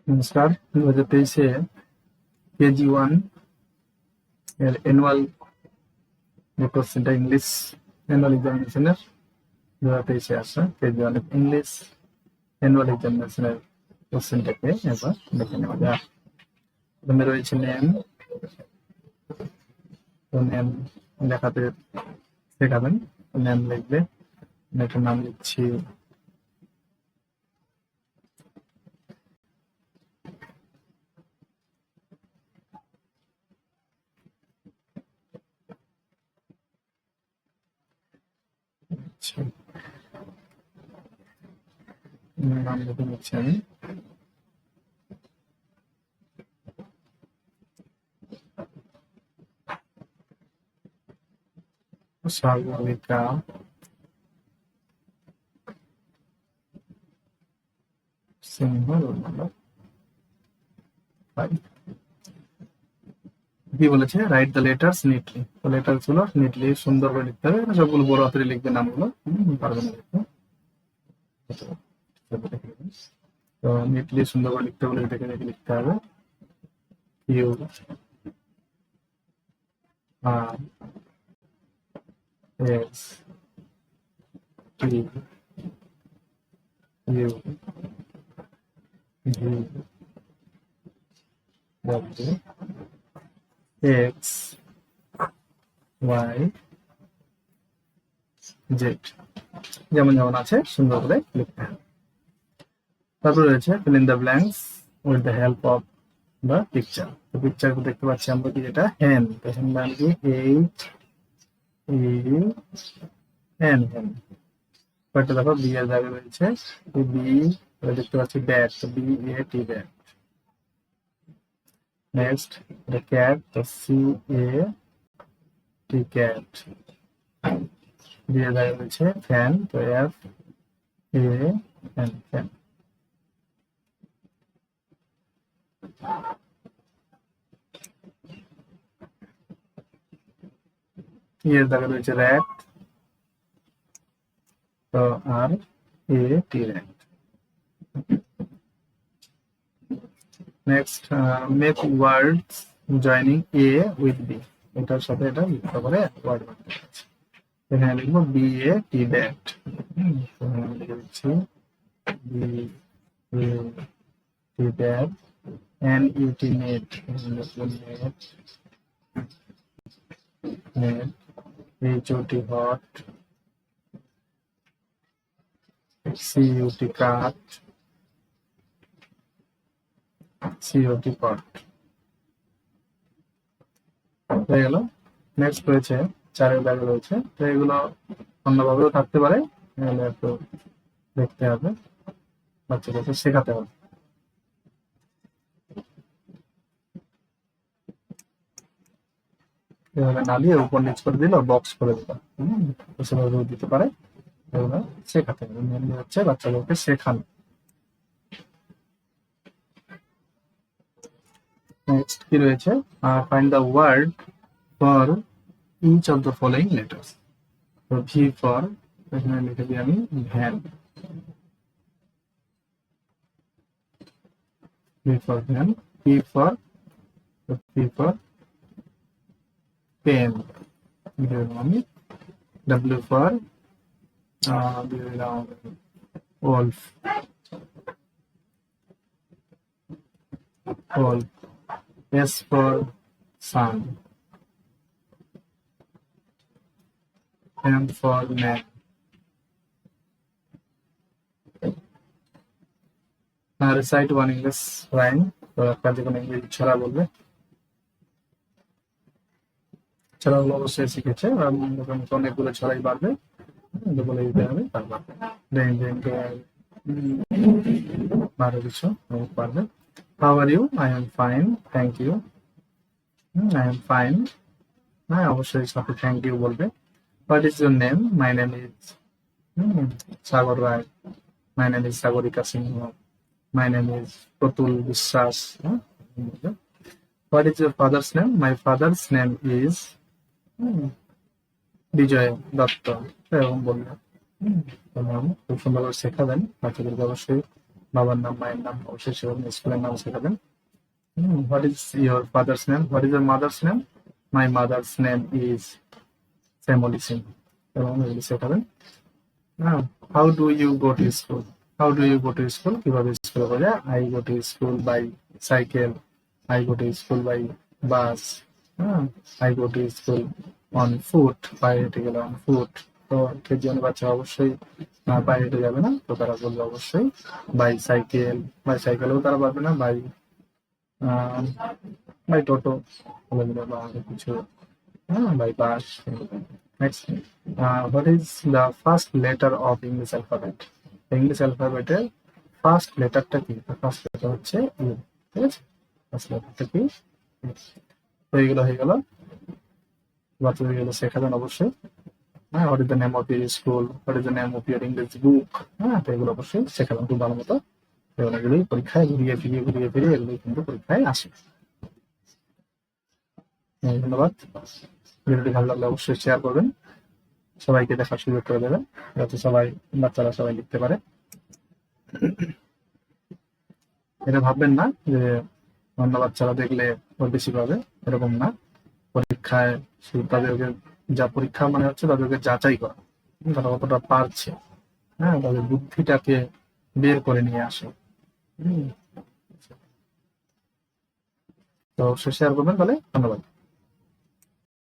নমস্কার। 2023-এ KG1 এর annual যে কোশ্চেনটা ইংলিশ অ্যানুয়াল এক্সামিনেশনের 2023-এ আসা KG1 ইংলিশ অ্যানুয়াল এক্সামিনেশনের কোশ্চেনটাকে এবার দেখে নেওয়া যাক। প্রথমে রয়েছে নেম। তো নেম লেখাতে শেখাবেন। নেম লিখবে। একটা নাম লিখছি নাম লিখে নিচ্ছি আমি। সাগরিকা সিংহ, রোল নাম্বার 5। কি বলেছে? Write the letters neatly. তো লেটার গুলো নিটলি সুন্দর করে লিখতে হবে। সবগুলো বড় হাতের লিখবে নামগুলো, পারবে না লিখতে। তো নিটলি সুন্দর করে লিখতে হলে দেখে দেখে লিখতে হবে। U R S T U V W X Y Z, যেমন যেমন আছে সুন্দর করে লিখতে হবে। তারপরে রয়েছে fill in the blanks with the help of the picture। তো পিকচার দেখতে পাচ্ছি আমরা কি, যেটা হ্যান। তো হ্যান মানে কি? এইচ ই এন, হ্যান। কয়েকটা দেখো বি এর জায়গায় রয়েছে বি, দেখতে পাচ্ছি ব্যাট, তো B A T bat. Next the cat, তো C A T cat. B এর জায়গায় রয়েছে ফ্যান, তো এফ এ এন, ফ্যান। এর জায়গায় রয়েছে র্যাট, তো R A T rat. Next make words joining A with B. এটার সাথে এটা যুক্ত করে ওয়ার্ড বানাতে আছে। এখানে লিখবো বি এ টি ব্যাট। লিখে দিচ্ছি B A T bat, N U T nut, nut, nut, H O T hot, C U T cut, C O T pot. হয়ে গেল। নেক্সট রয়েছে চারের দাগে রয়েছে, তো এগুলো অন্যভাবেও থাকতে পারে, এগুলো একটু দেখতে হবে, বাচ্চাদেরকে শেখাতে হবে। এভাবে না দিয়ে উপর নিচ করে দিল, বক্স করে দিল, সেভাবেও দিতে পারে। এগুলো শেখাতে হবে, মেনলি হচ্ছে বাচ্চাদেরকে শেখানো। নেক্সট কি রয়েছে? Find the word for each of the following letters. তো ভি ফর, এখানে লিখে দিই আমি van. V for van. P for pen, আমি W for wolf, wolf. S for sun, M for man. Now recite one English rhyme। তো একটা যে কোনো ইংরেজি ছড়া বলবে। ছড়াগুলো অবশ্যই শিখেছে, অনেকগুলো ছড়াই পারবে, বলে দিতে হবে। তারপর আরো কিছু পারবে। How are you? I am fine, thank you. I am fine। হ্যাঁ, অবশ্যই সাথে থ্যাংক ইউ বলবে। What is your name? My name is Sagar Roy. My name is Sagarika Singh. My name is Pratul Biswas. What is your father's name? My father's name is বিজয় দত্ত। এরকম বলবে। খুব সুন্দর করে শেখাবেন বাচ্চাদেরকে, অবশ্যই বাবার নাম, মায়ের নাম অবশ্যই শেখাবেন, স্কুলের নাম শেখাবেন। What is your father's name, what is your mother's name, my mother's name is family Singh, এবং এগুলি শেখাবেন। হ্যাঁ, how do you go to school, how do you go to school, কিভাবে স্কুলে যাওয়া যায়, I go to school by cycle, I go to school by bus, হ্যাঁ, I go to school on foot, পায়ে হেঁটে গেলে অন ফুট। তো কেজিওয়ান বাচ্চা অবশ্যই পায়ে হেঁটে যাবে না, তো তারা বলবে অবশ্যই বাই সাইকেল, বাই সাইকেলেও তারা পারবে না, বাই টোটো বলে বা আরো কিছু, হ্যাঁ, by bus. Next, what is the first letter of English alphabet, English অ্যালফাবেটের ফার্স্ট লেটারটা কি, ফার্স্ট লেটার হচ্ছে ইউ, ঠিক আছে, ফার্স্ট লেটারটা কি। তো এইগুলো হয়ে গেল, বাচ্চাদের এগুলো শেখাবেন অবশ্যই। হ্যাঁ, what is the name of your school, what is the name of your English book, হ্যাঁ, তো এগুলো অবশ্যই শেখাবেন খুব ভালো মতো। এগুলোই পরীক্ষায় ঘুরিয়ে ফিরিয়ে এগুলোই কিন্তু পরীক্ষায় আসে। ধন্যবাদ। ভিডিওটি ভালো লাগলে অবশ্যই শেয়ার করবেন, সবাইকে দেখার সুযোগ করে দেবেন, যাতে বাচ্চারা সবাই লিখতে পারে। এটা ভাববেন না যে অন্য বাচ্চারা দেখলে ওর বেশি পাবে, এরকম না। পরীক্ষায় শুধু তাদেরকে যা পরীক্ষা মানে হচ্ছে তাদেরকে যাচাই করা, তারা কতটা পারছে, হ্যাঁ, তাদের বুদ্ধিটাকে বের করে নিয়ে আসে। তো অবশ্যই শেয়ার করবেন, তাহলে ধন্যবাদ।